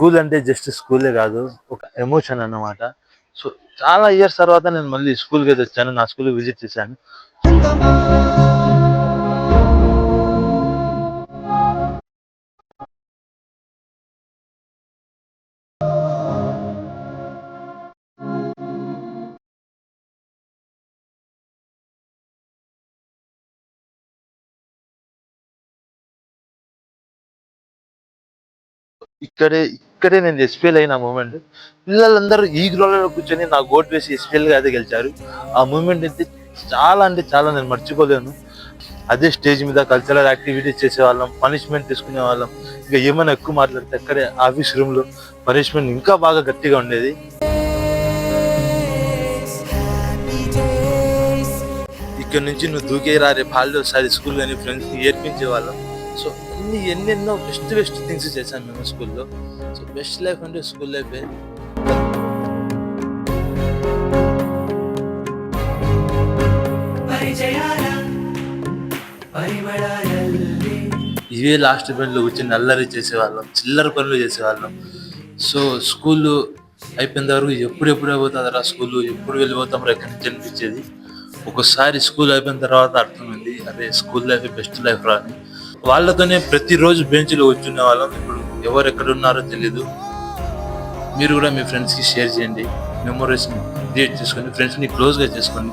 School అంటే just స్కూలే కాదు, ఒక ఎమోషన్ అన్నమాట. సో చాలా ఇయర్స్ తర్వాత నేను మళ్ళీ స్కూల్కి అయితే వచ్చాను, నా స్కూల్ విజిట్ చేశాను. ఇక్కడే నేను ఎస్పీఎల్ అయిన మూమెంట్, పిల్లలందరూ ఈ గ్రౌండ్లో కూర్చొని నా ఓట్ వేసి ఎస్పీఎల్ గా అయితే గెలిచారు. ఆ మూమెంట్ అయితే అంటే చాలా నేను మర్చిపోలేను. అదే స్టేజ్ మీద కల్చరల్ యాక్టివిటీస్ చేసేవాళ్ళం, పనిష్మెంట్ తీసుకునే వాళ్ళం. ఇంకా ఏమైనా ఎక్కువ మాట్లాడితే అక్కడే ఆఫీస్ రూమ్ లో పనిష్మెంట్ ఇంకా బాగా గట్టిగా ఉండేది. ఇక్కడ నుంచి నువ్వు దూకేరా రేపు హాలిడే ఒకసారి స్కూల్ కానీ ఫ్రెండ్స్ ని ఏర్పించే వాళ్ళం. సో ఎన్నెన్నో బెస్ట్ థింగ్స్ చేశాను మేము స్కూల్లో. సో బెస్ట్ లైఫ్ అంటే స్కూల్ లైఫ్. ఇవే లాస్ట్ బెంచ్లో కూర్చొని అల్లరి చేసేవాళ్ళం, చిల్లర పనులు చేసేవాళ్ళం. సో స్కూల్ అయిపోయిన వరకు ఎప్పుడు అయిపోతుందరా స్కూల్, ఎప్పుడు వెళ్ళిపోతాం రా ఎక్కడి నుంచి అనిపించేది. ఒకసారి స్కూల్ అయిపోయిన తర్వాత అర్థమైంది, అదే స్కూల్ లైఫ్ బెస్ట్ లైఫ్ రా అని. వాళ్ళతోనే ప్రతిరోజు బెంచ్లో కూర్చునే వాళ్ళం. ఇప్పుడు ఎవరు ఎక్కడ ఉన్నారో తెలీదు. మీరు కూడా మీ ఫ్రెండ్స్కి షేర్ చేయండి, మెమోరీస్ని క్రియేట్ చేసుకొని ఫ్రెండ్స్ని క్లోజ్గా చేసుకోండి.